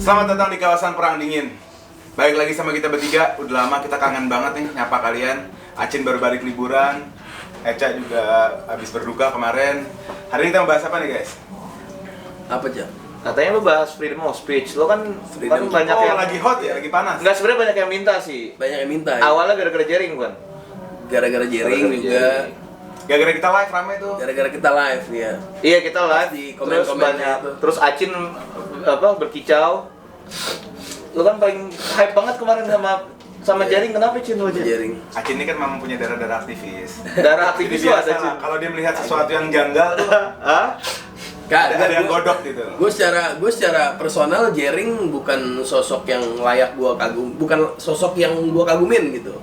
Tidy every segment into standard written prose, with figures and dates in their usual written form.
Selamat datang di kawasan Perang Dingin. Balik lagi sama kita bertiga. Udah lama kita kangen banget nih nyapa kalian. Acin baru balik liburan, Eca juga habis berduka kemarin. Hari ini kita mau bahas apa nih guys? Apa aja? Katanya lu bahas freedom of speech. Lu kan banyak yang lagi hot ya, lagi panas. Enggak, sebenarnya banyak yang minta sih. Banyak yang minta. Ya? Awalnya gara-gara jaring bukan? Gara-gara jaring juga. Gara-gara kita live rame tuh. Gara-gara kita live ya. Iya, kita live Di terus komen-komen banyak. itu. Terus Acin berkicau. Lu kan paling hype banget kemarin sama jaring. Kenapa Cin lu aja? Jaring. Acin ini kan memang punya darah-darah aktivis. Darah Jadi aktivis lu ada biasa Cin. lah, kalau dia melihat sesuatu yang janggal tuh Hah? ada yang godok gitu. Gue secara personal Jering bukan sosok yang layak gua kagum, bukan sosok yang gua kagumin gitu.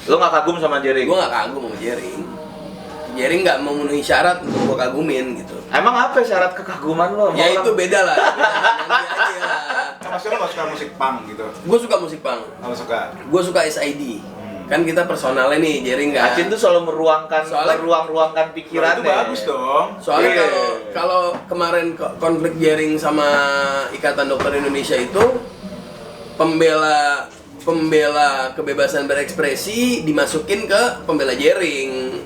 Lu nggak kagum sama jaring? Gua nggak kagum sama Jering. Jering nggak memenuhi syarat untuk gua kagumin gitu. Emang apa syarat kekaguman lu? Ya itu beda lah. Nanti aja. Maksudnya lo gak suka musik punk gitu? Gue suka musik punk. Kalau suka? Gue suka SID. Kan kita personalnya nih, Jering kan. Acin tuh selalu meruangkan Soalnya- meruang-ruangkan pikirannya. Itu bagus dong. Soalnya Iya. kalau kemarin konflik Jering sama Ikatan Dokter Indonesia itu pembela kebebasan berekspresi dimasukin ke pembela Jering.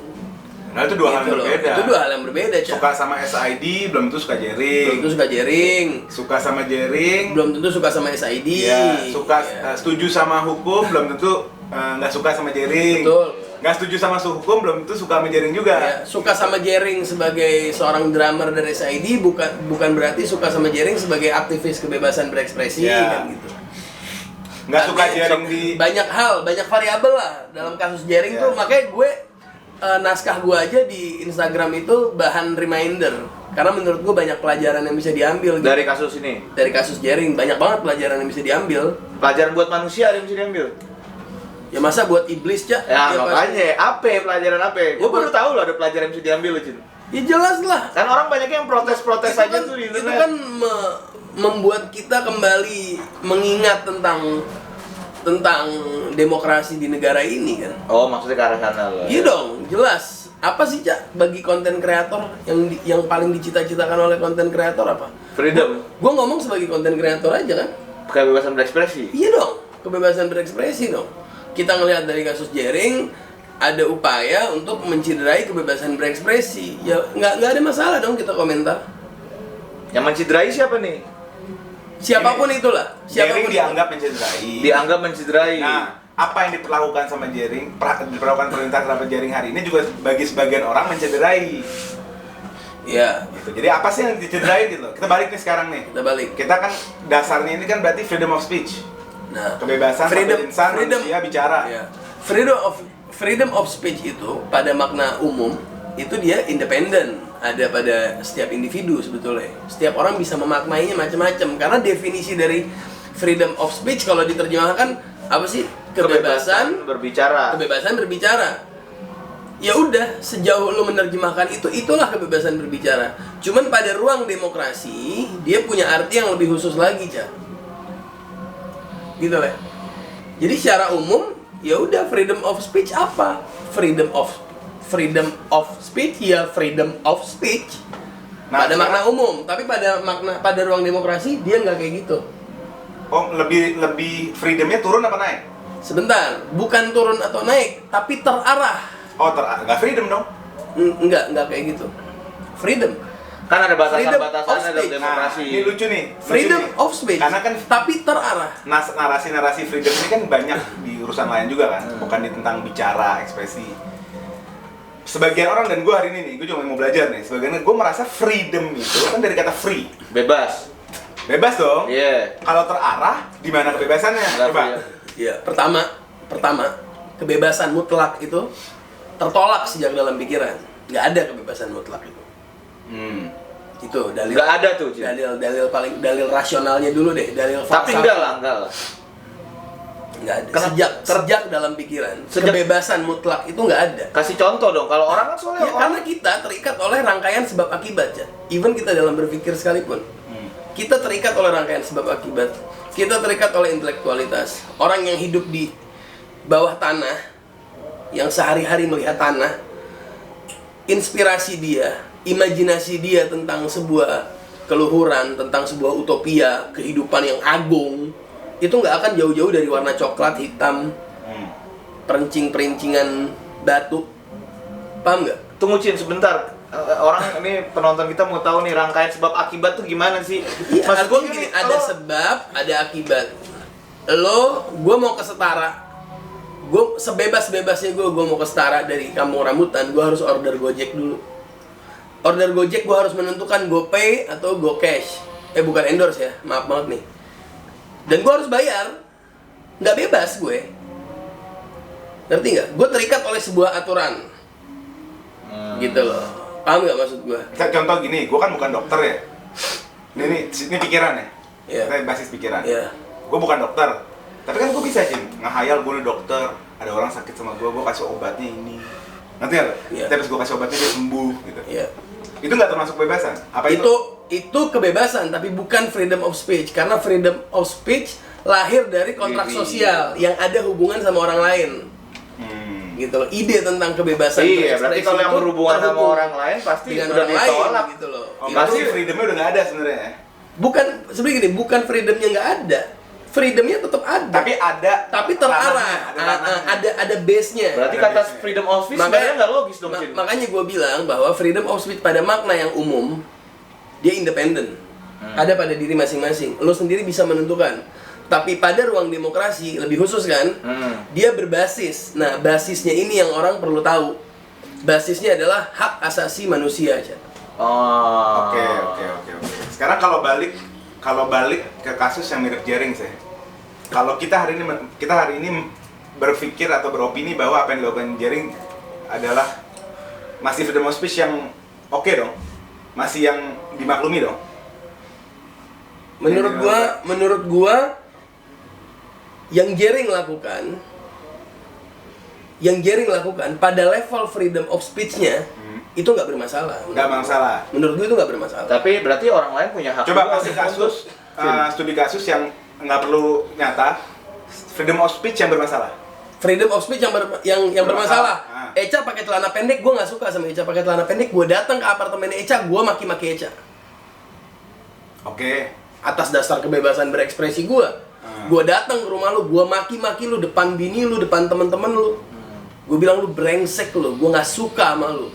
Nah itu dua hal Gitu yang loh. berbeda. Itu dua hal yang berbeda, Cak. Suka sama SID belum tentu suka Belum jaring. tentu suka Jering, Suka sama jaring. belum tentu suka sama SID. Ya, suka Ya. setuju sama hukum belum tentu nggak suka sama jaring. Betul. Nggak setuju sama hukum belum tentu suka sama jaring juga. Ya, suka sama Jering sebagai seorang drummer dari SID bukan berarti suka sama Jering sebagai aktivis kebebasan berekspresi Ya. kan gitu. Nggak suka Artinya, jaring di. banyak hal, banyak variabel lah dalam kasus Jering Ya. tuh, makanya gue naskah gue aja di Instagram itu bahan reminder karena menurut gue banyak pelajaran yang bisa diambil gitu. Dari kasus ini. Dari kasus Jering banyak banget pelajaran yang bisa diambil. Pelajaran buat manusia ada yang bisa diambil. Ya masa buat iblis, Cak? Ya, Ya, makanya apa pelajaran apa? Gue baru tahu loh ada pelajaran yang bisa diambil loh, Cin. ya jelas lah. Kan orang banyak yang protes-protes Itu aja kan- tuh di itu internet. kan membuat kita kembali mengingat tentang demokrasi di negara ini kan. Oh, maksudnya ke arah sana loh. Iya dong, jelas. Apa sih, Cak, bagi konten kreator yang paling dicita-citakan oleh konten kreator apa? Freedom, Gue ngomong sebagai konten kreator aja kan. kebebasan berekspresi. Iya dong, kebebasan berekspresi dong. Kita ngelihat dari kasus Jering ada upaya untuk menciderai kebebasan berekspresi. Ya nggak ada masalah dong kita komentar. Yang menciderai siapa nih? Siapapun itulah, Jaring siapapun itu. dianggap mencederai. Dianggap menciderai. Nah, apa yang diperlakukan sama jaring, diperlakukan perintah terhadap jaring hari ini juga bagi sebagian orang mencederai. Ya, Gitu. Jadi apa sih yang dicederai gitu? Kita balik nih sekarang nih. kita balik. Kita kan dasarnya ini kan berarti freedom of speech. Nah, Kebebasan satu insan manusia bicara. Ya. Freedom of speech itu pada makna umum itu dia independen, ada pada setiap individu sebetulnya. Setiap orang bisa memaknainya macam-macam karena definisi dari freedom of speech kalau diterjemahkan apa sih? Kebebasan berbicara. berbicara. Ya udah, sejauh lo menerjemahkan itulah kebebasan berbicara. Cuman pada ruang demokrasi dia punya arti yang lebih khusus lagi, Cak. Gitu lah. Jadi secara umum ya udah, freedom of speech apa? Freedom of speech ya freedom of speech. Nah, Pada sekarang- makna umum, tapi pada ruang demokrasi dia nggak kayak gitu. Oh, lebih freedomnya turun apa naik? Sebentar, bukan turun atau naik, tapi terarah. Oh, nggak freedom dong. Enggak kayak gitu. Freedom. Kan ada Freedom of batasan-batasannya dalam speech. demokrasi. Nah, ini lucu nih. Freedom lucu nih. of speech. Karena kan tapi terarah. narasi-narasi freedom ini kan banyak di urusan lain juga kan, bukan di tentang bicara, ekspresi. Sebagian orang dan gue hari ini nih, gue cuma mau belajar nih. Sebagian gue merasa freedom itu kan dari kata free, Bebas. bebas dong. Iya. Kalau terarah, di mana kebebasannya? Nggak Coba. free, ya. Ya, pertama, kebebasan mutlak itu tertolak sejak dalam pikiran. Nggak ada kebebasan mutlak itu. Itu dalil. Nggak ada tuh, Cin. Dalil rasionalnya dulu deh, dalil Tapi falsafah. enggak lah. Nggak ada. Kenapa? Sejak dalam pikiran, kebebasan mutlak itu nggak ada. Kasih contoh dong. Kalau orang kan soalnya Ya, karena kita terikat oleh rangkaian sebab akibat, ya. Even kita dalam berpikir sekalipun. Kita terikat oleh rangkaian sebab akibat. Kita terikat oleh intelektualitas. Orang yang hidup di bawah tanah, yang sehari-hari melihat tanah, inspirasi dia, imajinasi dia tentang sebuah keluhuran, tentang sebuah utopia, kehidupan yang agung, itu nggak akan jauh-jauh dari warna coklat, hitam, perincing-perincingan batu. Paham nggak? Tunggu Cin sebentar. Orang ini penonton kita mau tahu nih rangkaian sebab akibat tuh gimana sih? Iya, Maksud gua artinya gini, gini, ada sebab, ada akibat. Gue mau ke Setara, gue sebebas-bebasnya gue mau ke Setara dari Kampung Rambutan, gue harus order Gojek dulu. Order Gojek gue harus menentukan GoPay atau GoCash. Bukan endorse ya, maaf banget nih. Dan gue harus bayar, nggak bebas gue. Ngerti nggak? Gue terikat oleh sebuah aturan. Gitu loh. Paham nggak maksud gue? Contoh gini, gue kan bukan dokter ya. Ini pikiran ya. Iya. Kita basis pikiran. Iya. Gue bukan dokter, tapi kan gue bisa sih ngehayal gue dokter. Ada orang sakit sama gue kasih obatnya ini. Nanti ya, Iya. terus gue kasih obatnya dia sembuh gitu. Iya. Itu nggak termasuk kebebasan? Apa Itu kebebasan, tapi bukan freedom of speech. Karena freedom of speech lahir dari kontrak sosial yang ada hubungan sama orang lain. Gitu loh. Ide tentang kebebasan iya, berarti berekspresi kalau yang itu berhubungan sama terhubung orang lain pasti dengan udah orang lain, ditolak. gitu loh. Oh, Itu- berarti freedomnya udah nggak ada sebenarnya. bukan sebenarnya gini, bukan freedomnya nggak ada. Freedomnya tetap ada. Tapi terarah. Ada base-nya. Berarti kata freedom of speech sebenarnya nggak logis dong Cin. Makanya gue bilang bahwa freedom of speech pada makna yang umum dia independen. Ada pada diri masing-masing. Lo sendiri bisa menentukan. Tapi pada ruang demokrasi lebih khusus kan, dia berbasis. Nah, basisnya ini yang orang perlu tahu. Basisnya adalah hak asasi manusia aja. Oh. Oke. Sekarang kalau balik ke kasus yang mirip Jering sih. Kalau kita hari ini berpikir atau beropini bahwa apa yang dilakukan Jering adalah masih freedom of speech yang oke dong, masih yang dimaklumi dong. Menurut gua yang Jering lakukan pada level freedom of speech-nya itu nggak bermasalah. Nggak masalah. Menurut gua itu nggak bermasalah. Tapi berarti orang lain punya hak. Coba juga kasih untuk kasus, studi kasus yang nggak perlu nyata, freedom of speech yang bermasalah. Freedom of speech yang bermasalah. Ah. Eca pakai celana pendek, gua nggak suka sama Eca pakai celana pendek. Gua datang ke apartemen Eca, gua maki-maki Eca. Oke. Atas dasar kebebasan berekspresi gua. Gua datang ke rumah lu, gua maki-maki lu depan bini lu, depan temen-temen lu. Gua bilang lu brengsek lu, gua nggak suka sama lu.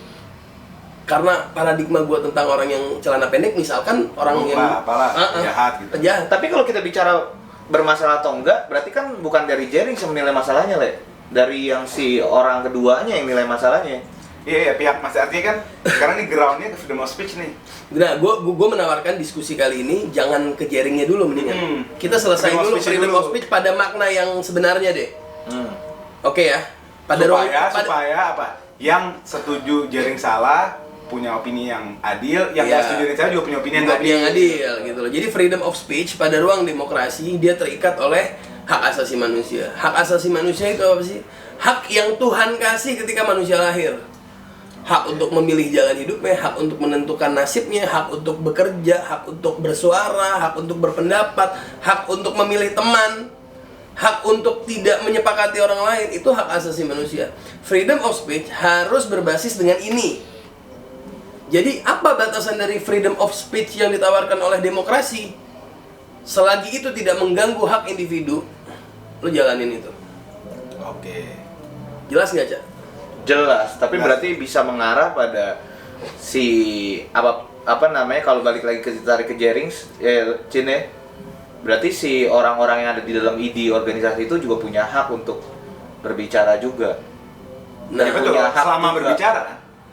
Karena paradigma gua tentang orang yang celana pendek, misalkan orang yang jahat gitu. Jahat. Tapi kalau kita bicara bermasalah atau enggak, berarti kan bukan dari Jering yang menilai masalahnya, Le. Dari yang si orang keduanya yang nilai masalahnya. Iya, pihak masih artinya kan sekarang nih groundnya ke freedom of speech nih. Nah, gue menawarkan diskusi kali ini jangan ke Jeringnya dulu mendingan. Kita selesai dulu freedom of speech pada makna yang sebenarnya deh. Oke ya. Supaya apa? Yang setuju Jering salah punya opini yang adil, yang nggak setuju Jering salah juga punya opini yang adil gitu loh. Jadi freedom of speech pada ruang demokrasi dia terikat oleh hak asasi manusia. Hak asasi manusia itu apa sih? Hak yang Tuhan kasih ketika manusia lahir. Hak untuk memilih jalan hidupnya, hak untuk menentukan nasibnya, hak untuk bekerja, hak untuk bersuara, hak untuk berpendapat, hak untuk memilih teman, hak untuk tidak menyepakati orang lain. Itu hak asasi manusia. Freedom of speech harus berbasis dengan ini. Jadi apa batasan dari freedom of speech yang ditawarkan oleh demokrasi? Selagi itu tidak mengganggu hak individu, lo jalanin itu. Oke. Jelas nggak, Cak? Jelas, tapi berarti bisa mengarah pada si apa namanya kalau balik lagi tarik ke Jering Cin ya. Berarti si orang-orang yang ada di dalam ID organisasi itu juga punya hak untuk berbicara juga. Nah, betul. Punya hak Selama juga. berbicara.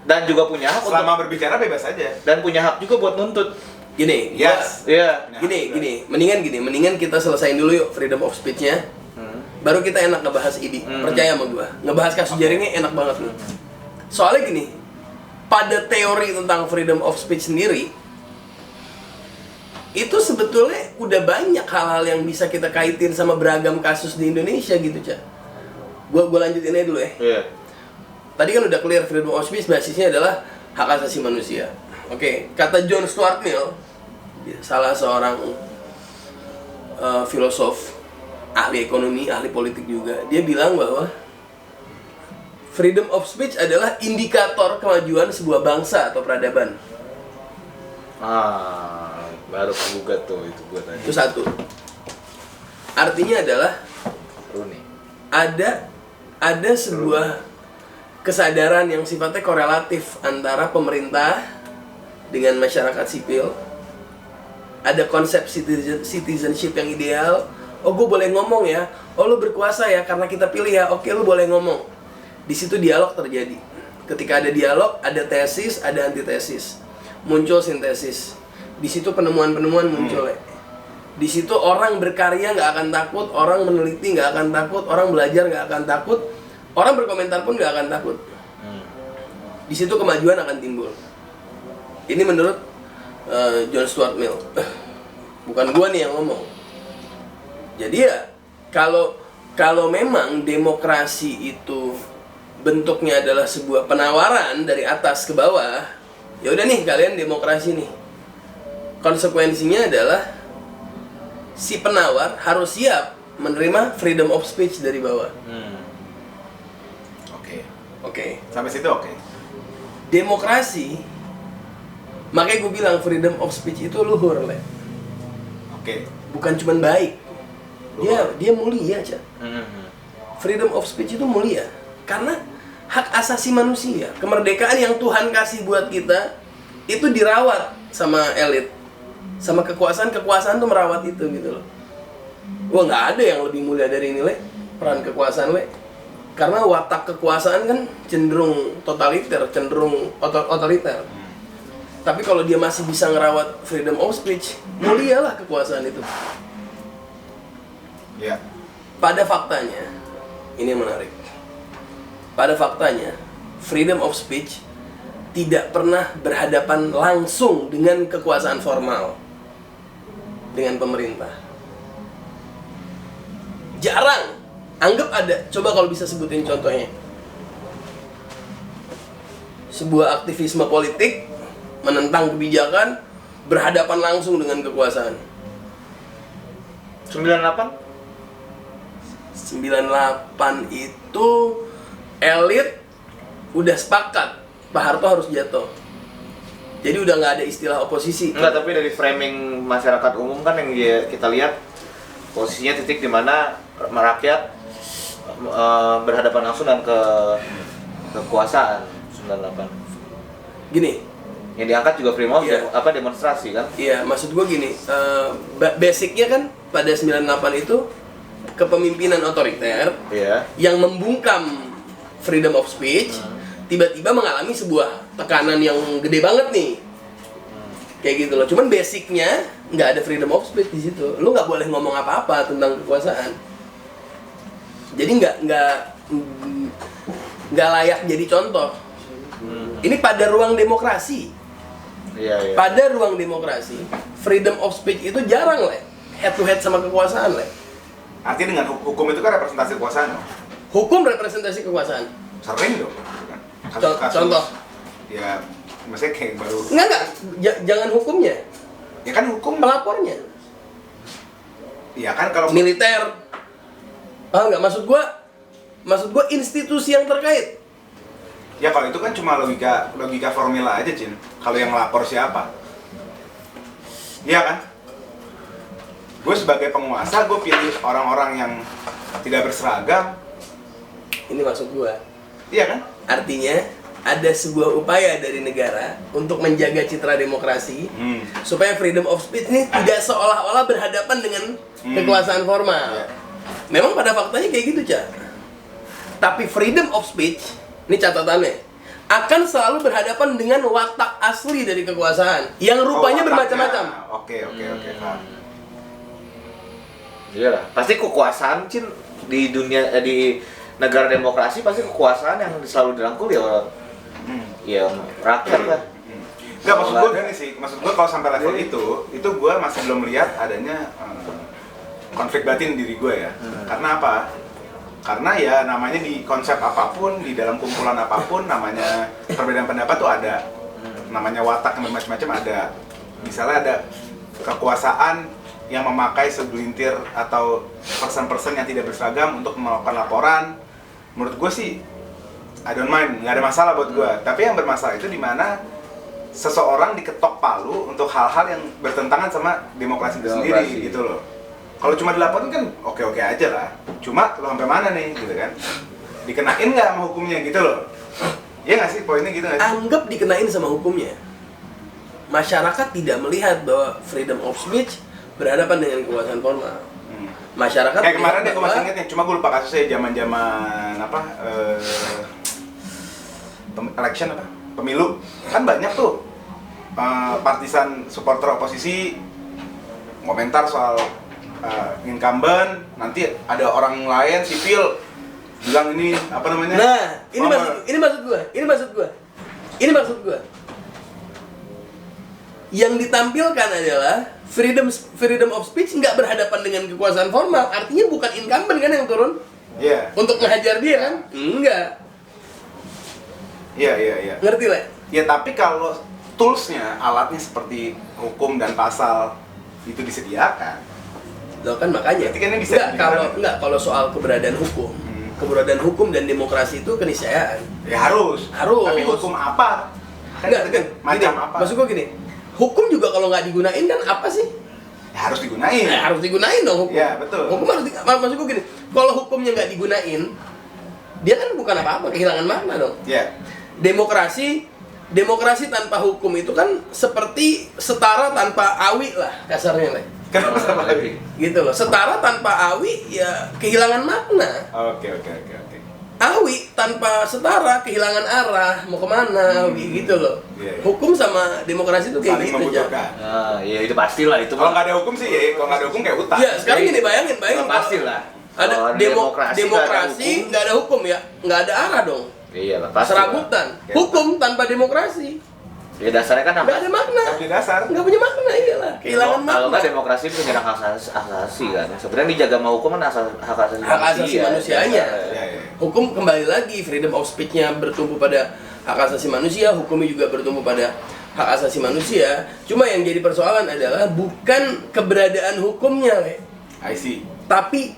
Dan juga punya hak Selama untuk berbicara bebas aja. dan punya hak juga buat nuntut. Gini, Yes. Iya. Mendingan kita selesain dulu yuk freedom of speech-nya. Baru kita enak ngebahas ID. Percaya sama gua. Ngebahas kasus Jeringnya enak banget nih. Soalnya gini, pada teori tentang freedom of speech sendiri itu sebetulnya udah banyak hal-hal yang bisa kita kaitin sama beragam kasus di Indonesia gitu, Cak. Gua lanjutin aja dulu ya. Iya. Tadi kan udah clear freedom of speech basisnya adalah hak asasi manusia. Oke, kata John Stuart Mill, salah seorang filosof, ahli ekonomi, ahli politik juga. Dia bilang bahwa freedom of speech adalah indikator kemajuan sebuah bangsa atau peradaban. Baru kegugat tuh itu gua tadi. Itu satu. Artinya adalah Seru nih. ada sebuah kesadaran yang sifatnya korelatif antara pemerintah dengan masyarakat sipil. Ada konsep citizenship yang ideal. Oh, gue boleh ngomong ya. Oh, lu berkuasa ya karena kita pilih ya. Oke, lu boleh ngomong. Di situ dialog terjadi. Ketika ada dialog, ada tesis, ada antitesis. Muncul sintesis. Di situ penemuan-penemuan muncul ya. Di situ orang berkarya nggak akan takut, orang meneliti nggak akan takut, orang belajar nggak akan takut, orang berkomentar pun nggak akan takut. Di situ kemajuan akan timbul. Ini menurut John Stuart Mill. Bukan gua nih yang ngomong. Jadi ya kalau memang demokrasi itu bentuknya adalah sebuah penawaran dari atas ke bawah, ya udah nih kalian demokrasi nih. Konsekuensinya adalah si penawar harus siap menerima freedom of speech dari bawah. Oke. Sampai situ oke. Demokrasi, makanya gue bilang freedom of speech itu luhur, Le. Oke. Bukan cuman baik. Dia mulia, Cak. Freedom of speech itu mulia karena hak asasi manusia, kemerdekaan yang Tuhan kasih buat kita itu dirawat sama elit, sama kekuasaan tuh merawat itu gitu loh. Wah, nggak ada yang lebih mulia dari ini, Le. Peran kekuasaan, Le. Karena watak kekuasaan kan cenderung totaliter, cenderung otoriter. Tapi kalau dia masih bisa ngerawat freedom of speech, mulialah kekuasaan itu. Ya. Pada faktanya, ini yang menarik. Pada faktanya, freedom of speech tidak pernah berhadapan langsung dengan kekuasaan formal, dengan pemerintah. Jarang. Anggap ada. Coba kalau bisa sebutin contohnya. Sebuah aktivisme politik menentang kebijakan berhadapan langsung dengan kekuasaan. 98 itu elit udah sepakat Pak Harto harus jatuh. Jadi udah nggak ada istilah oposisi. Enggak, tapi dari framing masyarakat umum kan yang kita lihat posisinya titik di mana rakyat berhadapan langsung dengan kekuasaan 98. Gini, yang diangkat juga primo Iya. demonstrasi kan? iya maksud gue gini, basicnya kan pada 98 itu kepemimpinan otoriter Iya. yang membungkam freedom of speech tiba-tiba mengalami sebuah tekanan yang gede banget nih. Kayak gitu loh. Cuman basicnya nggak ada freedom of speech di situ. Lu nggak boleh ngomong apa-apa tentang kekuasaan. Jadi nggak layak jadi contoh. Ini pada ruang demokrasi. Iya. Pada ruang demokrasi, freedom of speech itu jarang, Le. Head to head sama kekuasaan, Le. Artinya dengan hukum itu kan representasi kekuasaan. Hukum representasi kekuasaan. Sering dong. Contoh. Ya, maksudnya kayak baru. Enggak. Jangan hukumnya. Ya kan hukum. Pelapornya. Ya kan kalau Militer. Paham nggak? Maksud gua institusi yang terkait. ya kalau itu kan cuma logika formula aja, Cin. Kalau yang melapor siapa? Iya kan? Gue sebagai penguasa, gue pilih orang-orang yang tidak berseragam. Ini maksud gua. Iya kan? Artinya ada sebuah upaya dari negara untuk menjaga citra demokrasi supaya freedom of speech ini tidak seolah-olah berhadapan dengan kekuasaan formal. Iya. Memang pada faktanya kayak gitu, Cak. Tapi freedom of speech, ini catatannya, akan selalu berhadapan dengan watak asli dari kekuasaan yang rupanya Oh, bermacam-macam. Oke. Paham. Iyalah, pasti kekuasaan Cin di dunia di negara demokrasi pasti kekuasaan yang selalu dirangkul ya orang. Ya rakyat lah. Enggak, maksud gue gini sih, maksud gue kalau sampai level itu gue masih belum melihat adanya konflik batin diri gue ya. Karena apa? Karena ya namanya di konsep apapun, di dalam kumpulan apapun, namanya perbedaan pendapat tuh ada. Namanya watak yang macam-macam ada. Misalnya ada kekuasaan yang memakai segelintir atau person-person yang tidak berseragam untuk melakukan laporan. Menurut gue sih, I don't mind, nggak ada masalah buat gue. Tapi yang bermasalah itu di mana seseorang diketok palu untuk hal-hal yang bertentangan sama demokrasi itu sendiri gitu loh. Kalau cuma dilaporin kan oke-oke aja lah. Cuma lo sampai mana nih gitu kan? Dikenain nggak sama hukumnya gitu loh? Iya nggak sih poinnya gitu nggak sih? Anggap dikenain sama hukumnya. Masyarakat tidak melihat bahwa freedom of speech berhadapan dengan kekuasaan formal. Masyarakat Kayak kemarin deh gue bahwa- masih inget nih, cuma gue lupa kasusnya zaman-zaman apa election apa? Pemilu. Kan banyak tuh partisan supporter oposisi komentar soal incumbent, nanti ada orang lain sipil bilang ini apa namanya? Nah, ini Mama. maksud gua. Yang ditampilkan adalah freedom of speech nggak berhadapan dengan kekuasaan formal. Artinya bukan incumbent kan yang turun Iya. untuk ngehajar dia kan? Enggak. Iya. Ngerti lah? Ya tapi kalau toolsnya, alatnya seperti hukum dan pasal itu disediakan. Loh kan makanya. Berarti kan ini bisa kalau soal keberadaan hukum. Keberadaan hukum dan demokrasi itu keniscayaan. Ya harus. Harus. Tapi hukum apa? Kan Enggak, itu kan macam gini, apa? maksud gua gini. Hukum juga kalau nggak digunain kan apa sih? Ya, harus digunain. Harus digunain dong hukum. Iya, betul. Hukum harus maksud gua gini. Kalau hukumnya nggak digunain, dia kan bukan apa-apa, kehilangan makna dong. Iya. Demokrasi tanpa hukum itu kan seperti setara tanpa awi lah kasarnya lah. Kenapa sama lagi? Gitu loh. Setara tanpa awi ya kehilangan makna. Oke. Awi tanpa setara kehilangan arah mau kemana awi gitu loh. Iya. Hukum sama demokrasi itu kayak Saling gitu aja. membutuhkan. Nah, ya itu pastilah itu. Kalau nggak ada hukum sih, ya kalau nggak ada hukum kayak utang. Ya sekarang gini bayangin pastilah. ada Kalau demokrasi nggak ada hukum ya nggak ada arah dong. Iya lah, pasti. Serabutan. Ya. Hukum tanpa demokrasi Ya dasarnya kan nggak ada makna. Tapi dasar. Nggak punya makna iyalah. Kehilangan Kalau makna. nggak demokrasi itu menyerang hak asasi kan. Sebenarnya dijaga sama hukum kan hak asasi Hak asasi manusianya. Iya. Hukum kembali lagi freedom of speech-nya bertumbuh pada hak asasi manusia, hukumnya juga bertumbuh pada hak asasi manusia. Cuma yang jadi persoalan adalah bukan keberadaan hukumnya, Le, I see. tapi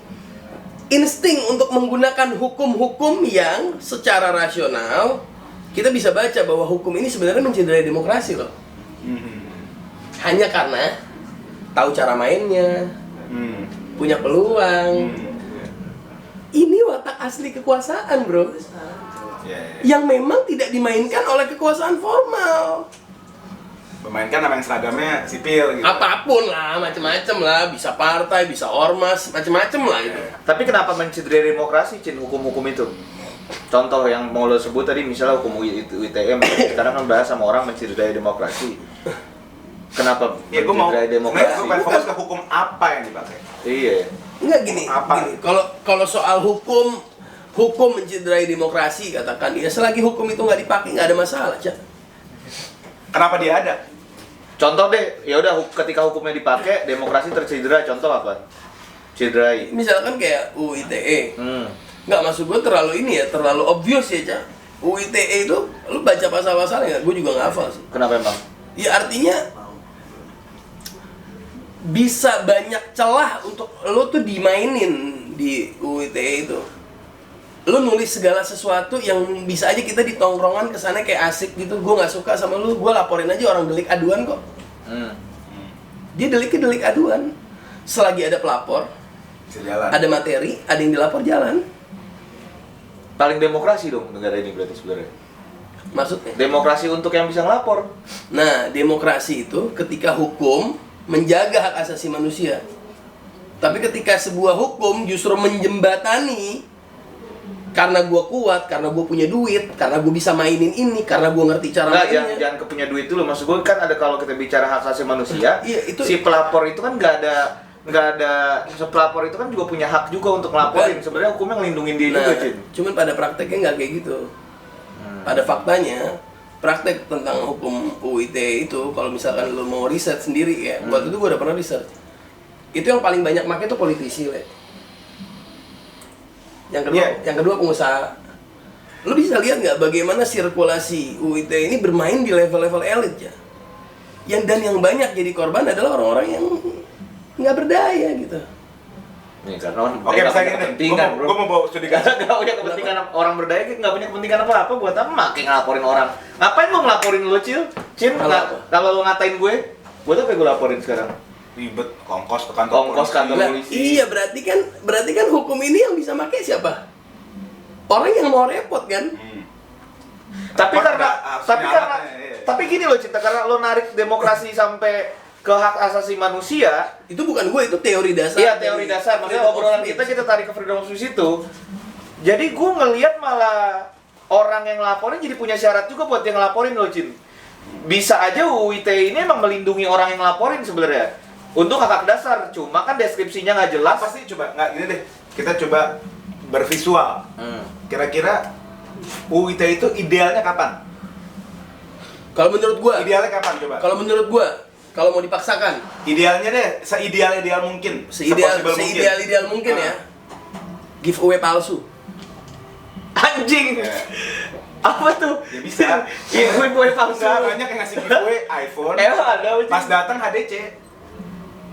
insting untuk menggunakan hukum-hukum yang secara rasional kita bisa baca bahwa hukum ini sebenarnya mencederai demokrasi loh. Hanya karena tahu cara mainnya, punya peluang. Ini watak asli kekuasaan, bro. Yang memang tidak dimainkan oleh kekuasaan formal. Memainkan nama yang seragamnya sipil gitu. Apapun lah, macam-macam lah, bisa partai, bisa ormas, macam-macam lah itu. Tapi kenapa mencederai demokrasi, Cin, hukum-hukum itu? Contoh yang mau lo sebut tadi, misalnya hukum ITM, sekarang kan bahas sama orang mencederai demokrasi. Kenapa Ya gue mau. mencederai Sebenarnya demokrasi? gue pengen fokus ke hukum apa yang dipakai. Iya. Enggak gini, Apa? gini. Kalau soal hukum mencederai demokrasi katakan, ya selagi hukum itu nggak dipakai nggak ada masalah, Cak. Kenapa dia ada? Contoh deh, ya udah ketika hukumnya dipakai, demokrasi tercederai. Contoh apa? Cederai. Misalkan kayak UU ITE. Nggak, maksud gue terlalu ini ya, terlalu obvious ya, Cak. UU ITE itu, lu baca pasal-pasalnya nggak? Gue juga nggak hafal sih. Kenapa emang? Ya artinya bisa banyak celah untuk lu tuh dimainin di UU ITE itu. Lu nulis segala sesuatu yang bisa aja kita di tongkrongan kesana kayak asik gitu. Gue nggak suka sama lu, gue laporin aja orang delik aduan kok. Dia deliknya delik aduan. Selagi ada pelapor, Sejalan. ada materi, ada yang dilapor jalan. Paling demokrasi dong negara ini berarti sebenarnya. Maksudnya? Demokrasi untuk yang bisa ngelapor. Nah, demokrasi itu ketika hukum menjaga hak asasi manusia. Tapi ketika sebuah hukum justru menjembatani karena gue kuat, karena gue punya duit, karena gue bisa mainin ini, karena gue ngerti cara Enggak, mainnya. jangan kepunya duit dulu. Maksud gue kan ada kalau kita bicara hak asasi manusia, Iya, itu- si pelapor itu kan nggak ada si pelapor itu kan juga punya hak juga untuk ngelaporin. Sebenarnya hukumnya ngelindungin dia juga, Cin. Cuman pada prakteknya nggak kayak gitu. Pada faktanya, praktek tentang hukum UU ITE itu, kalau misalkan lo mau riset sendiri ya, waktu itu gue udah pernah riset. Itu yang paling banyak pakai itu politisi, Le. Yang kedua pengusaha. Lo bisa lihat nggak bagaimana sirkulasi UU ITE ini bermain di level-level elit ya. Dan yang banyak jadi korban adalah orang-orang yang nggak berdaya gitu. Nih, karena Oke, nggak misalnya punya gini, kepentingan, bro. gue mau bawa studi kasus. Nggak punya kepentingan orang berdaya, nggak punya kepentingan apa-apa buat apa makin ngelaporin orang. Ngapain gue ngelaporin lu, Cin? Kalau apa? Kalau lu ngatain gue, buat apa gue laporin sekarang? Ribet, ongkos ke kantor Ongkos polisi. kantor Lah, polisi. iya berarti kan hukum ini yang bisa pakai siapa? Orang yang mau repot kan? Tapi Repot karena nggak, harus tapi punya karena alatnya, iya. tapi gini loh, Cinta, karena lo narik demokrasi sampai ke hak asasi manusia. Itu bukan gue, itu teori dasar. Iya, teori dasar. Maksudnya obrolan kita tarik ke freedom of speech itu. Jadi gue ngelihat malah orang yang ngelaporin jadi punya syarat juga buat yang ngelaporin loh, Cin. Bisa aja UU ITE ini emang melindungi orang yang ngelaporin sebenarnya. Untuk hak dasar, cuma kan deskripsinya nggak jelas. Apa sih coba? Nggak, gini deh. Kita coba bervisual. Kira-kira UU ITE itu idealnya kapan? Kalau menurut gue, Idealnya kapan coba? kalau menurut gue, kalau mau dipaksakan, Idealnya deh, seideal mungkin. seideal mungkin ya. Giveaway palsu. Anjing. Ya. Apa tuh? Ya bisa. Giveaway palsu. Enggak, banyak yang ngasih giveaway iPhone. Ada, Cin. Pas datang HDC.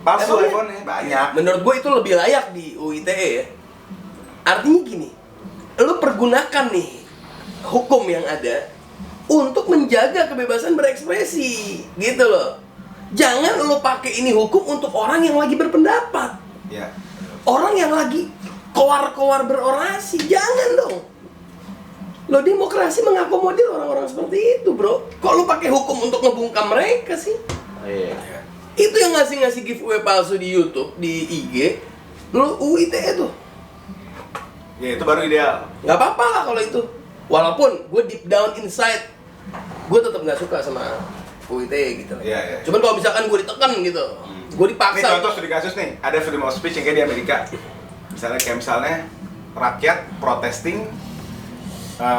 Palsu Emang iya? iPhone-nya banyak. Menurut gue itu lebih layak di UU ITE ya. Artinya gini, lu pergunakan nih hukum yang ada untuk menjaga kebebasan berekspresi, gitu loh. Jangan lu pakai ini hukum untuk orang yang lagi berpendapat, Ya. orang yang lagi koar-koar berorasi, jangan dong. Lo demokrasi mengakomodir orang-orang seperti itu, bro. Kok lu pakai hukum untuk ngebungkam mereka sih? Iya. Itu yang ngasih giveaway palsu di YouTube, di IG, lu UU ITE tuh. Ya itu baru ideal. Nggak apa-apa lah kalau itu. Walaupun gue deep down inside, gue tetap nggak suka sama UU ITE gitu. Iya, iya. Cuman kalau misalkan gue ditekan gitu, gue Ini dipaksa. contoh studi kasus nih, ada freedom of speech yang kayak di Amerika. Misalnya rakyat protesting,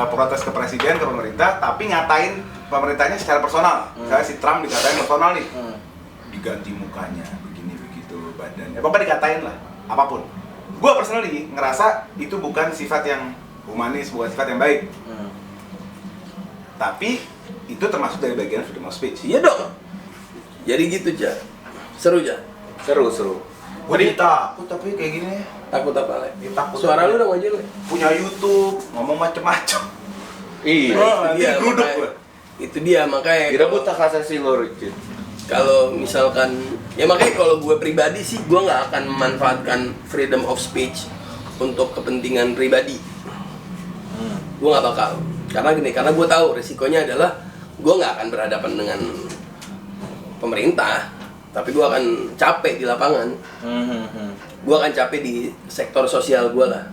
protes ke presiden, ke pemerintah, tapi ngatain pemerintahnya secara personal. Misalnya si Trump dikatain personal nih, diganti mukanya, begini begitu badannya, pokoknya dikatain lah, apapun. Gue personally ngerasa itu bukan sifat yang humanis, bukan sifat yang baik. Tapi itu termasuk dari bagian freedom of speech. Iya dong. Jadi gitu, Ja. Seru, Ja. Seru. Gue takut tapi kayak gini. Takut apa, Le? Takut. Suara lu udah maju, Le. Punya YouTube, ngomong macem-macem. Iya. Nanti geruduk makanya- gue. Itu dia makanya Direbut hak asasi lo, Cin. kalau misalkan ya makanya kalau gue pribadi sih gue nggak akan memanfaatkan freedom of speech untuk kepentingan pribadi. Gue nggak bakal, karena gue tahu resikonya adalah gue nggak akan berhadapan dengan pemerintah, tapi gue akan capek di lapangan. Gue akan capek di sektor sosial gue lah,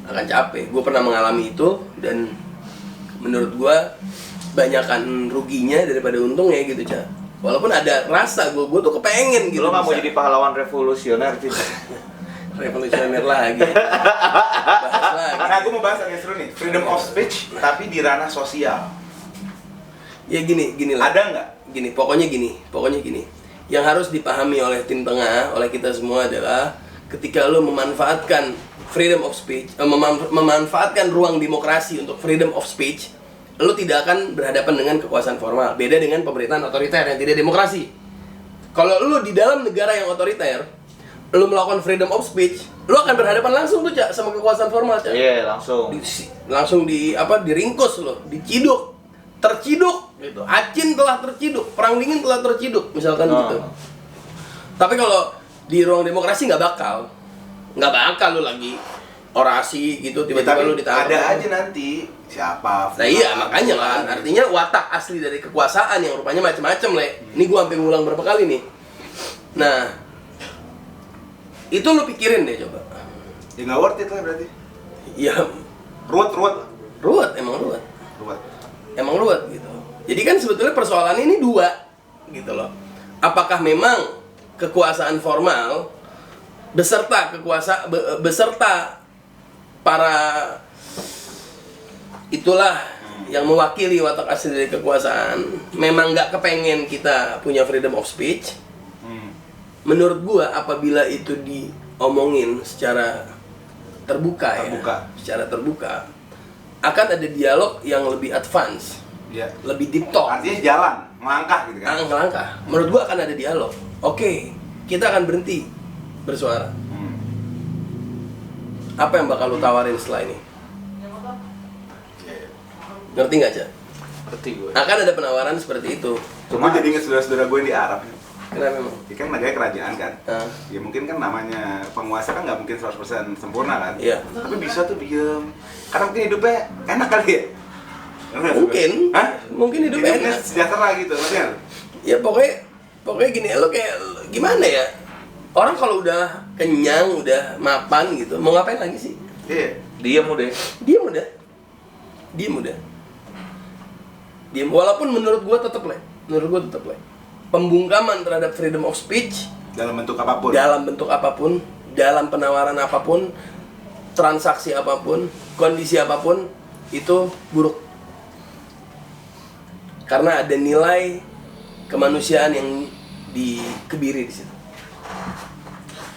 akan capek. Gue pernah mengalami itu dan menurut gue banyakan ruginya daripada untungnya gitu, Ca. Walaupun ada rasa gue tuh kepengen gitu. Lo nggak mau bisa. jadi pahlawan revolusioner, Cin? Revolusioner lagi. Bahas lagi. Nah, gue mau bahas yang seru nih, freedom of speech tapi di ranah sosial. Ya gini lah. Ada nggak? Pokoknya gini. Yang harus dipahami oleh tim tengah, oleh kita semua adalah ketika lo memanfaatkan freedom of speech, memanfaatkan ruang demokrasi untuk freedom of speech, lo tidak akan berhadapan dengan kekuasaan formal. Beda dengan pemerintahan otoriter yang tidak demokrasi. Kalau lo di dalam negara yang otoriter, lo melakukan freedom of speech, lo akan berhadapan langsung tuh, Cak, sama kekuasaan formal, Cak. Iya, langsung. Langsung diringkus lo, diciduk, terciduk gitu. Acin telah terciduk, perang dingin telah terciduk, misalkan gitu. Tapi kalau di ruang demokrasi nggak bakal lo lagi orasi gitu tiba-tiba lo ditangkap. Ada aja nanti siapa? Nah iya makanya kan, artinya watak asli dari kekuasaan yang rupanya macam-macam, Le. Ini gua sampai ngulang berapa kali nih. Nah, itu lo pikirin deh coba. Ya nggak worth it lah berarti. Ya Ruwet. emang ruwet gitu. Jadi kan sebetulnya persoalan ini dua gitu loh. Apakah memang kekuasaan formal beserta para itulah yang mewakili watak asli dari kekuasaan memang nggak kepengen kita punya freedom of speech. Menurut gua apabila itu diomongin secara terbuka. Secara terbuka akan ada dialog yang lebih advance, Ya. lebih deep talk. Artinya jalan, melangkah gitu kan. Langkah. Menurut gua akan ada dialog. Oke, kita akan berhenti bersuara. Apa yang bakal lu tawarin setelah ini? Ngerti nggak, Cak? Ngerti gue. Akan ada penawaran seperti itu. Cuma jadi inget saudara-saudara gue yang di Arab. Kenapa emang? Ya kan negara kerajaan kan. Ah. Ya mungkin kan namanya penguasa kan nggak mungkin 100% sempurna kan. Iya. Tapi bisa tuh diem. Karena mungkin hidupnya enak kali ya. Ngerti nggak sih, Mungkin. Bro? Hah? Mungkin hidupnya enak. sejahtera gitu, ngerti nggak? Ya pokoknya gini, lo kayak gimana ya? Orang kalau udah kenyang, udah mapan gitu, mau ngapain lagi sih? Iya. Diam udah. Diem udah. Diem. Walaupun menurut gua tetep lah. Pembungkaman terhadap freedom of speech Dalam bentuk apapun. dalam bentuk apapun, dalam penawaran apapun, transaksi apapun, kondisi apapun itu buruk. Karena ada nilai kemanusiaan yang dikebiri di situ.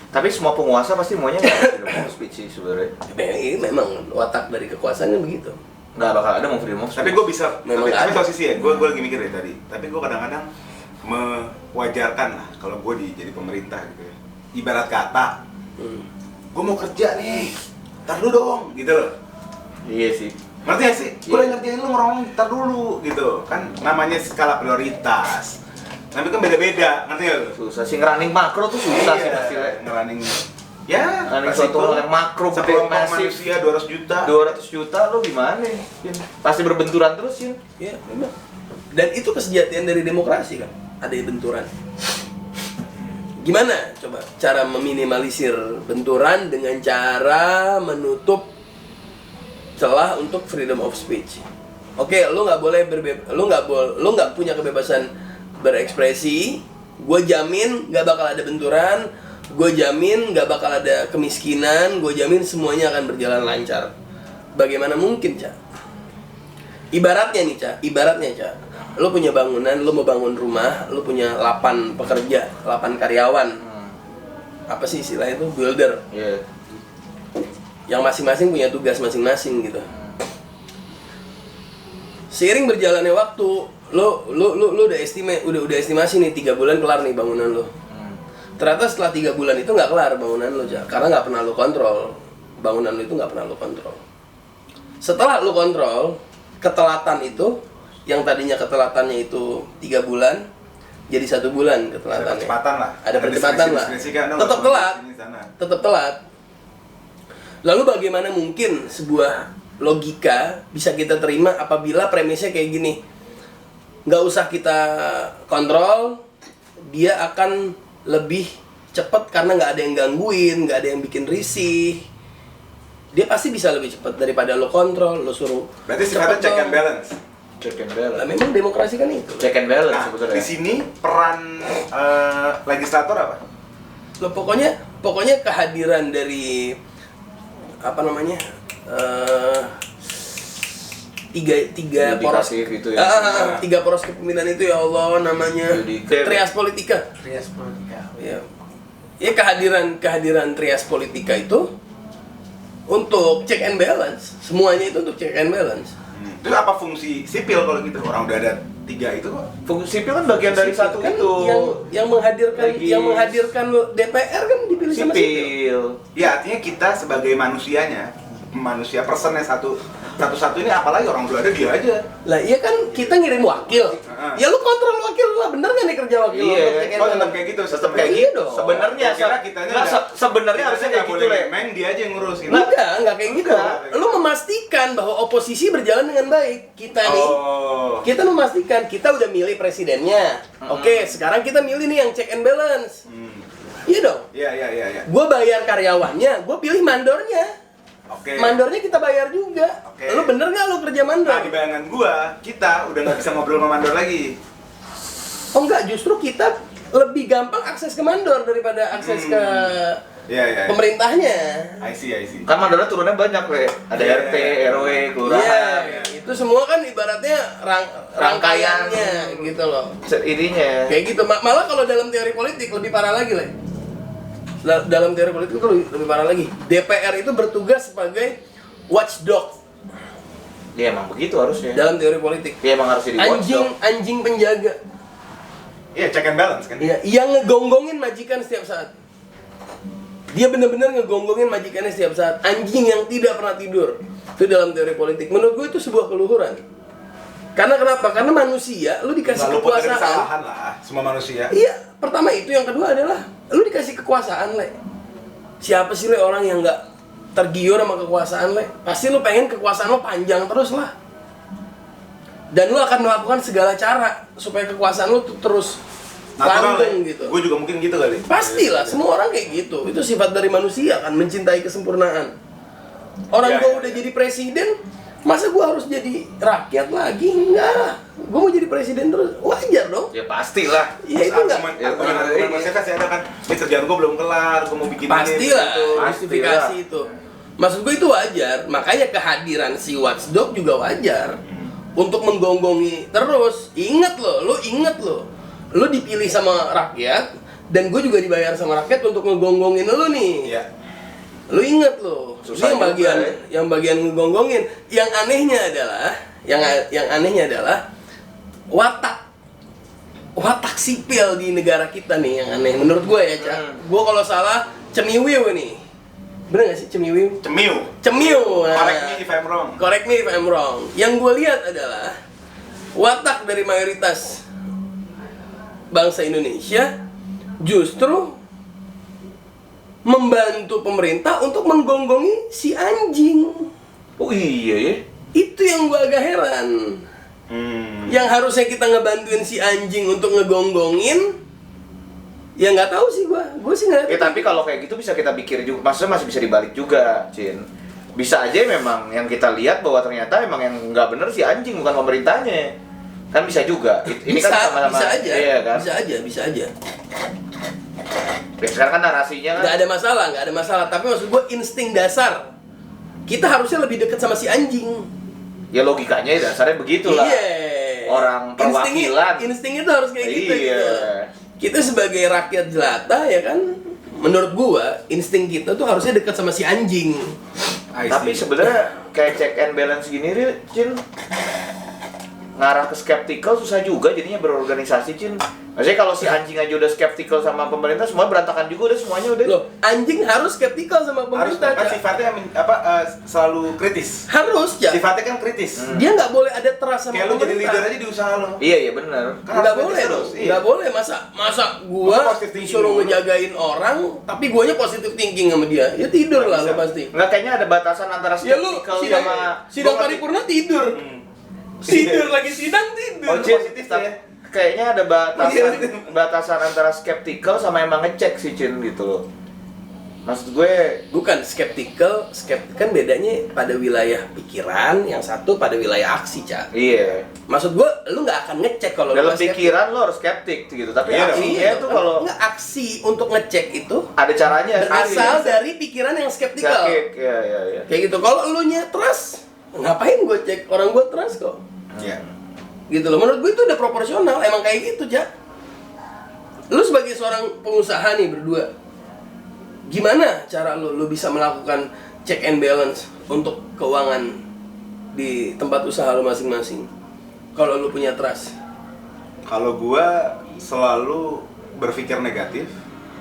Tapi semua penguasa pasti maunya nggak freedom of speech sih sebenarnya. Ini memang watak dari kekuasaannya begitu. Nggak bakal ada mau freedom of speech. Tapi gue bisa, Memang tapi ada. posisi ya, gue lagi mikir dari tadi. Tapi gue kadang-kadang mewajarkan lah kalau gue jadi pemerintah gitu ya. Ibarat kata, gue mau kerja nih, ntar dulu dong, gitu loh. Iya sih. Ngerti gak sih? Gue udah ngertiin lu ngomong, ntar dulu, gitu. Kan namanya skala prioritas. Tapi kan beda-beda, ngerti gak lu? Susah sih ngerunning makro tuh susah sih pasti. Ngerunning, ya, Running pas suatu itu, hal yang makro, satu yang kelompok masif. manusia 200 juta. 200 juta lo gimana Yin? Pasti berbenturan terus Yin. Ya, memang. Dan itu kesejatian dari demokrasi kan, ada benturan. Gimana coba cara meminimalisir benturan dengan cara menutup celah untuk freedom of speech? Oke, lu nggak boleh lu nggak punya kebebasan berekspresi. Gue jamin nggak bakal ada benturan. Gue jamin nggak bakal ada kemiskinan. Gue jamin semuanya akan berjalan lancar. Bagaimana mungkin, Cak? Ibaratnya, Cak. Lu punya bangunan, lu mau bangun rumah, lu punya 8 pekerja, 8 karyawan. Apa sih istilah itu? Builder. Iya. Yang masing-masing punya tugas masing-masing gitu. Seiring berjalannya waktu, lu udah estimasi nih 3 bulan kelar nih bangunan lu. Ternyata setelah 3 bulan itu nggak kelar bangunan lu, Cak. Karena nggak pernah lu kontrol. Bangunan lu itu nggak pernah lu kontrol. Setelah lu kontrol, ketelatan itu yang tadinya ketelatannya itu 3 bulan jadi 1 bulan Ada ketelatannya. percepatan lah. Ada percepatan lah. diskresi kan, dong, Tetap langsung telat. di sini, sana. Tetap telat. Lalu bagaimana mungkin sebuah logika bisa kita terima apabila premisnya kayak gini? Nggak usah kita kontrol, dia akan lebih cepat karena nggak ada yang gangguin, nggak ada yang bikin risih. Dia pasti bisa lebih cepat daripada lo kontrol, lo suruh. Berarti sifatnya cepet check and dong. balance. Check and Lah, balance. memang demokrasi kan itu. Check and balance Nah, sebetulnya. di sini peran legislator apa? Lo pokoknya kehadiran dari apa namanya? Tiga poros Yudikatif itu ya. 3 poros kepemimpinan itu ya Allah namanya Yudikatif. trias politika. Ya. Ya kehadiran trias politika itu untuk check and balance. Semuanya itu untuk check and balance. Terus apa fungsi sipil kalau gitu? Orang udah ada 3 itu kok. Fungsi sipil kan bagian dari satu Kan itu. yang menghadirkan Legis. DPR kan dipilih sama sipil. Sipil. Ya artinya kita sebagai manusianya, manusia personnya satu-satu ini apalagi orang udah ada dia aja. Lah iya kan kita ngirim wakil. Ya lu kontrol wakil lah, bener nggak nih kerja wakil lu? Iya, Untuk check and Oh tetap balance? kayak gitu, Tetap kayak Iya gitu. dong. Sebenarnya Gua kira kitanya nggak, nggak- sebenarnya harusnya kayak gitu Le. Main dia aja yang ngurus gitu. Enggak kayak gitu. Enggak. Lu memastikan bahwa oposisi berjalan dengan baik. Kita nih, Oh. kita memastikan kita udah milih presidennya. Oke, sekarang kita milih nih yang check and balance. Iya dong. Iya. Gue bayar karyawannya, gue pilih mandornya. Oke. Mandornya kita bayar juga. Oke. Lu bener nggak lu kerja mandor? Nah di bayangan gua, kita udah nggak bisa ngobrol sama mandor lagi. Oh enggak, justru kita lebih gampang akses ke mandor daripada akses ke Iya. pemerintahnya. I see. Kan mandornya turunnya banyak Le. Ada Iya. RT, RW, kelurahan. Iya, itu semua kan ibaratnya rangkaiannya gitu loh. Ininya. Kayak gitu. Malah kalau dalam teori politik lebih parah lagi, Le. Dalam teori politik itu lebih parah lagi. DPR itu bertugas sebagai watchdog Iya emang begitu harusnya. dalam teori politik. Iya emang harus jadi watchdog. Anjing penjaga. Iya check and balance kan. Iya, yang ngegonggongin majikan setiap saat. Dia benar-benar ngegonggongin majikannya setiap saat. Anjing yang tidak pernah tidur. Itu dalam teori politik. Menurut gue itu sebuah keluhuran. Karena kenapa? Karena manusia, lu dikasih Nggak luput dari kekuasaan. kesalahan lah, semua manusia. Iya, pertama itu. Yang kedua adalah lu dikasih kekuasaan, Le. Siapa sih, Le, orang yang nggak tergiur sama kekuasaan, Le? Pasti lu pengen kekuasaan lu panjang terus lah. Dan lu akan melakukan segala cara supaya kekuasaan lu tuh terus Natural langgeng ya? gitu. Gue juga mungkin gitu kali. Pastilah, semua orang kayak gitu. Itu sifat dari manusia kan, mencintai kesempurnaan. Orang Ya, gua ya, udah ya. jadi presiden, masa gua harus jadi rakyat lagi? Enggak. Gua mau jadi presiden terus, wajar dong. Ya pastilah. Ya itu enggak. Argumen manusia kan ada kan, ini kerjaan gue belum kelar, gue mau bikin Pastilah, ini. justifikasi itu. Maksud gue itu wajar. Makanya kehadiran si Watchdog juga wajar. Untuk menggonggonggi terus. Ingat lo, lu inget lo. Lu dipilih sama rakyat, dan gue juga dibayar sama rakyat untuk ngegonggongin lu nih. Iya. Lu inget lo, Susah yang bagian juga, ya. yang bagian ngegonggongin. Yang anehnya adalah, yang anehnya adalah watak sipil di negara kita nih yang aneh menurut gue ya, Cak. Gue kalau salah cemiwiw nih. Bener gak sih cemiwiw? Cemiu. Cemiu. Nah, Correct me if I'm wrong. correct me if I'm wrong. Yang gue lihat adalah watak dari mayoritas bangsa Indonesia justru membantu pemerintah untuk menggonggongi si anjing. Oh iya ya. Itu yang gue agak heran. Yang harusnya kita ngebantuin si anjing untuk ngegonggongin, ya nggak tahu sih gue sih nggak. Tapi kalau kayak gitu bisa kita pikir juga, maksudnya masih bisa dibalik juga, Cin. Bisa aja memang yang kita lihat bahwa ternyata emang yang nggak bener si anjing, bukan pemerintahnya. Kan bisa juga. Ini bisa, kan sama-sama. bisa aja, Iya kan? bisa aja. Ya, sekarang kan narasinya kan. Nggak ada masalah. Tapi maksud gue insting dasar kita harusnya lebih dekat sama si anjing. Ya logikanya ya dasarnya begitulah. Iya. Orang perwakilan. Insting itu harus kayak gitu. Iya. Gitu. Kita sebagai rakyat jelata ya kan, menurut gua insting kita tuh harusnya dekat sama si anjing. Tapi sebenarnya kayak check and balance gini, Cin, ngarah ke skeptical susah juga jadinya berorganisasi, Cin. Maksudnya kalau si anjing aja udah skeptical sama pemerintah, semua berantakan juga udah semuanya udah. Loh, anjing harus skeptikal sama Harus pemerintah. kan Cak. sifatnya selalu kritis. Harus ya. Sifatnya kan kritis. Dia nggak boleh ada trust sama Kayak lu jadi pemerintah. leader aja di usaha lo. Iya benar. Kan Nggak harus boleh kritis dong, terus, iya. nggak boleh masa gua Masa positive thinking disuruh dulu? ngejagain orang, tapi guanya positive thinking sama dia, ya tidur Nggak lah bisa. lo pasti. Nggak, kayaknya ada batasan antara Ya lu skeptical sidang, sama sidang gua ngerti. paripurna tidur, Hmm. tidur lagi sidang tidur. Oh, Cin, Positif tapi ya. kayaknya ada batasan antara skeptical sama emang ngecek sih, Cin, gitu loh. Maksud gue Bukan skeptical kan bedanya pada wilayah pikiran, yang satu pada wilayah aksi, Cak. iya. Maksud gua, lu nggak akan ngecek kalau lu Dalam nggak skeptik. pikiran lo harus skeptik gitu, tapi Iya dong. aksinya Iya, tuh kalau nggak, aksi untuk ngecek itu ada caranya berasal sendiri. dari pikiran yang skeptikal. Skeptik, iya. Kayak gitu. Kalau lu nya trust, ngapain gue cek? Orang gue trust kok. Iya. Gitu loh. Menurut gue itu udah proporsional. Emang kayak gitu, Cak. Lu sebagai seorang pengusaha nih berdua, gimana cara lu bisa melakukan check and balance untuk keuangan di tempat usaha lu masing-masing? Kalau lu punya trust. Kalau gua selalu berpikir negatif,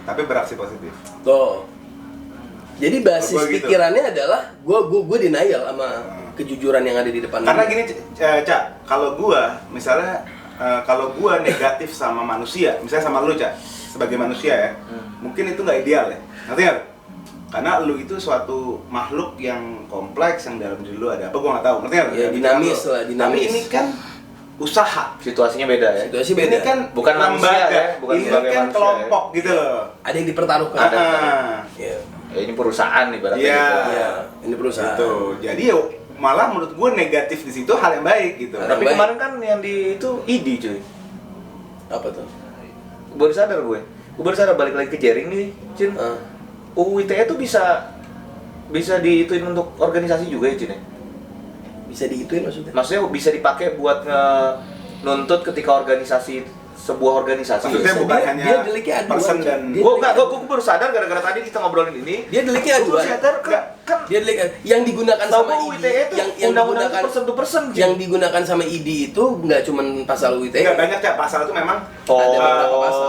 tapi beraksi positif. Tuh. Jadi basis Gua gitu. pikirannya adalah gue denial sama kejujuran yang ada di depan. Karena lu. gini, Cak, kalau gua misalnya kalau gua negatif sama manusia, misalnya sama lu, Cak, sebagai manusia ya, mungkin itu nggak ideal ya. Ngerti nggak? Karena lu itu suatu makhluk yang kompleks, yang dalam diri lu ada apa gua nggak tahu. Ngerti nggak? Ya, Dalam dinamis pikiran lu. lah, dinamis. Tapi ini kan usaha. Situasinya beda ya. Situasi Ini beda. kan Bukan manusia lembaga, ya, bukan ini sebagai kan manusia kelompok gitu loh. Ada yang dipertaruhkan. Ah, Ya. Ya, ini perusahaan nih berarti. Iya. Ya, ini perusahaan. gitu. Jadi ya malah menurut gue negatif di situ hal yang baik gitu. Hal Tapi Baik. kemarin kan yang di itu ID cuy. Apa tuh? Baru sadar gue. Gue baru sadar balik lagi ke jaring nih, Cin. Ah. UU ITE tuh bisa diituin untuk organisasi juga ya, Cin ya? Bisa diituin maksudnya? Maksudnya bisa dipakai buat nuntut ketika sebuah organisasi. Maksudnya Bisa, bukan dia- hanya dia deliknya aduan, person Cak. dan Dia- Gue baru sadar gara-gara tadi kita ngobrolin ini. Dia deliknya Gue baru aduan. sadar kan Dia delik yang digunakan Tahu sama UU ID, ITE itu yang undang-undang digunakan person to person, Cin. yang digunakan sama ID itu nggak cuma pasal UU ITE. nggak banyak ya pasal itu memang Oh. Ada beberapa pasal.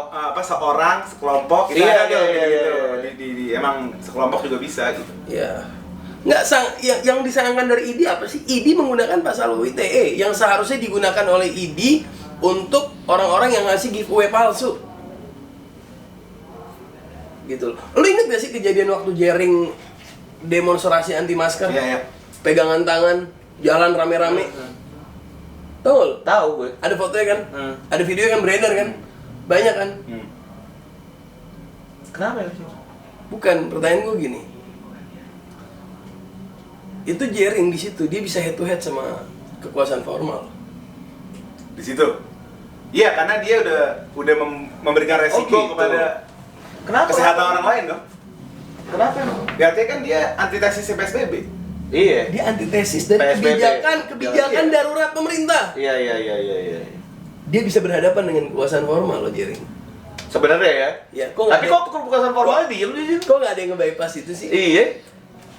apa seorang sekelompok itu Iya, ada iya, tuh, iya, gitu. iya. emang sekelompok juga bisa gitu. Ya. Nggak yang disayangkan dari ID apa sih? ID menggunakan pasal UITE yang seharusnya digunakan oleh ID untuk orang-orang yang ngasih giveaway palsu. Gitu loh. Lu inget gak sih kejadian waktu Jering demonstrasi anti masker? Iya, iya. Pegangan tangan, jalan rame-rame. Tahu nggak lu? Tahu gue. Ada fotonya kan? Ada videonya kan beredar kan? Banyak kan? Kenapa ya? Bukan, pertanyaan gue gini. Itu Jering di situ, dia bisa head to head sama kekuasaan formal. Di situ. Iya, karena dia udah memberikan resiko gitu. kepada Kenapa? kesehatan orang lain dong. Kenapa emang? Ya, artinya kan dia antitesis PSBB. Iya. Dia antitesis dari PSBB. kebijakan Iya. darurat pemerintah. Iya. Dia bisa berhadapan dengan kekuasaan formal loh, Jering. Sebenarnya ya. Ya, kok nggak Tapi ada- kok kekuasaan formal diem sih? Kok nggak ada yang nge-bypass itu sih? Iya.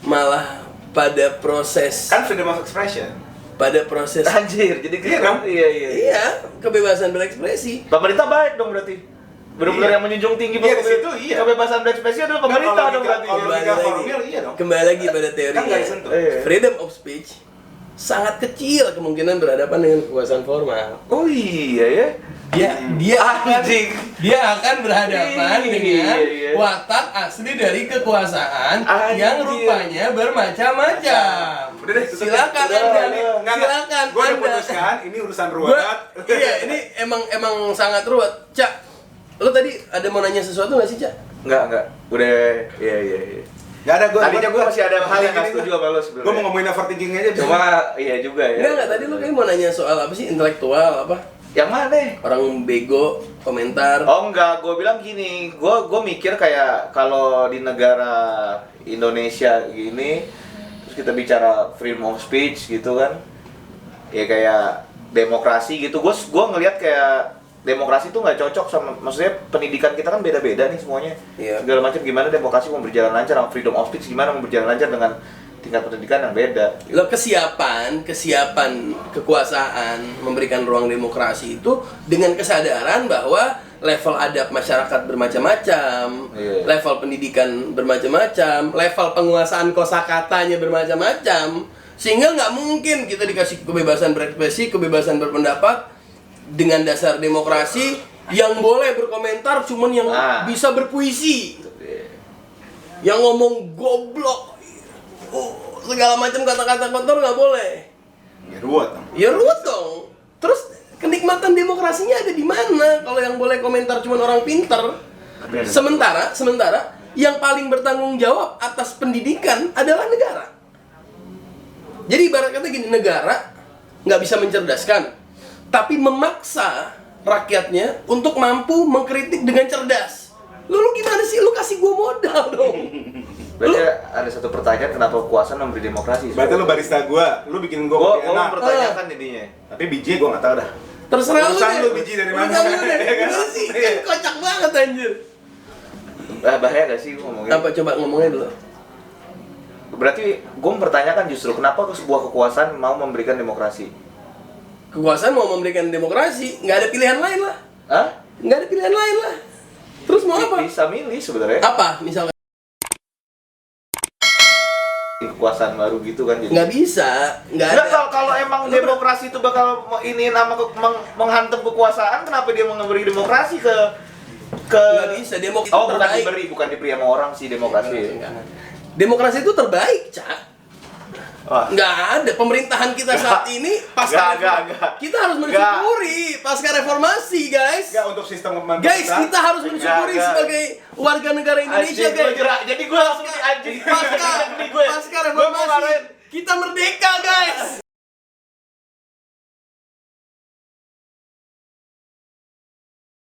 Malah pada proses Kan freedom of expression. Anjir, jadi Iya dong. Iya. iya, kebebasan berekspresi. Pemerintah baik dong berarti. Benar-benar Iya. yang menjunjung tinggi Iya, di situ iya. kebebasan berekspresi adalah pemerintah Kalau dong logika- berarti. kalau Kembali logika lagi. formil, iya dong. Kembali lagi pada teori. Kan nggak disentuh. Freedom of speech sangat kecil kemungkinan berhadapan dengan kekuasaan formal. Oh iya ya. Dia Anjing. dia akan berhadapan Iya, dengan iya. watak asli dari kekuasaan Anjing. yang rupanya bermacam-macam. Udah deh, tutup. Silakan Udah, Anda. udah. Silakan Gue udah Anda. putuskan, ini urusan Gua- ruwet. iya, ini emang sangat ruwet. Cak, lo tadi ada mau nanya sesuatu nggak sih, Cak? Enggak. Udah, iya. Gak ada, gue Tadinya gue masih ada hal yang nggak setuju sama lo sebenarnya. Gue mau ngomongin overthinking aja. Cuma iya juga ya. Enggak, tadi lo kayak mau nanya soal apa sih? Intelektual apa? Yang mana? Orang bego, komentar. Oh enggak, gue bilang gini, gue mikir kayak kalau di negara Indonesia gini, terus kita bicara freedom of speech gitu kan, ya kayak demokrasi gitu, gue ngelihat kayak demokrasi itu nggak cocok sama, maksudnya pendidikan kita kan beda-beda nih semuanya, Iya. segala macam gimana demokrasi mau berjalan lancar, sama freedom of speech gimana mau berjalan lancar dengan tingkat pendidikan yang beda. Lo kesiapan kekuasaan memberikan ruang demokrasi itu dengan kesadaran bahwa level adab masyarakat bermacam-macam, Iya. level pendidikan bermacam-macam, level penguasaan kosakatanya bermacam-macam, sehingga nggak mungkin kita dikasih kebebasan berekspresi, kebebasan berpendapat dengan dasar demokrasi yang boleh berkomentar cuman yang bisa berpuisi, yang ngomong goblok. Segala macam kata-kata kotor nggak boleh. Ya ruwet dong. Ya ruwet dong. Terus kenikmatan demokrasinya ada di mana kalau yang boleh komentar cuma orang pinter? Sementara yang paling bertanggung jawab atas pendidikan adalah negara. Jadi ibarat kata gini, negara nggak bisa mencerdaskan, tapi memaksa rakyatnya untuk mampu mengkritik dengan cerdas. Lu gimana sih? Lu kasih gua modal dong. Berarti ada satu pertanyaan, kenapa kekuasaan memberi demokrasi? Berarti lu barista gua, lu bikin gua kopi Gue enak. mempertanyakan jadinya. Tapi biji gua nggak tahu dah. Terserah Urusan deh. lu biji dari mana. Urusan lu deh. Ya kan? Gimana sih? Iya. Kan kocak banget anjir. Bahaya gak sih ngomongin? Apa coba ngomongnya dulu? Berarti gue mempertanyakan justru kenapa sebuah kekuasaan mau memberikan demokrasi? Kekuasaan mau memberikan demokrasi, nggak ada pilihan lain lah. Hah? Nggak ada pilihan lain lah. Terus mau apa? Bisa milih sebenarnya. Apa misalkan? Kekuasaan baru gitu kan jadi. Nggak bisa, nggak Enggak, ada. kalau emang demokrasi itu bakal ini nama menghantam kekuasaan, kenapa dia mau memberi demokrasi ke Nggak bisa, demokrasi Oh, itu bukan terbaik. diberi, bukan diberi sama orang sih demokrasi. Nggak. Demokrasi itu terbaik, Cak. Wah. Nggak ada pemerintahan kita saat ini pasca Nggak. kita harus mensyukuri pasca reformasi, guys. Enggak untuk sistem pemerintahan. Guys, kita harus mensyukuri Nggak. sebagai warga negara Indonesia, Anjing, guys. gua jerak. Jadi gue langsung di anjing. Pasca gue. pasca Gue mau reformasi marahin. kita merdeka, guys.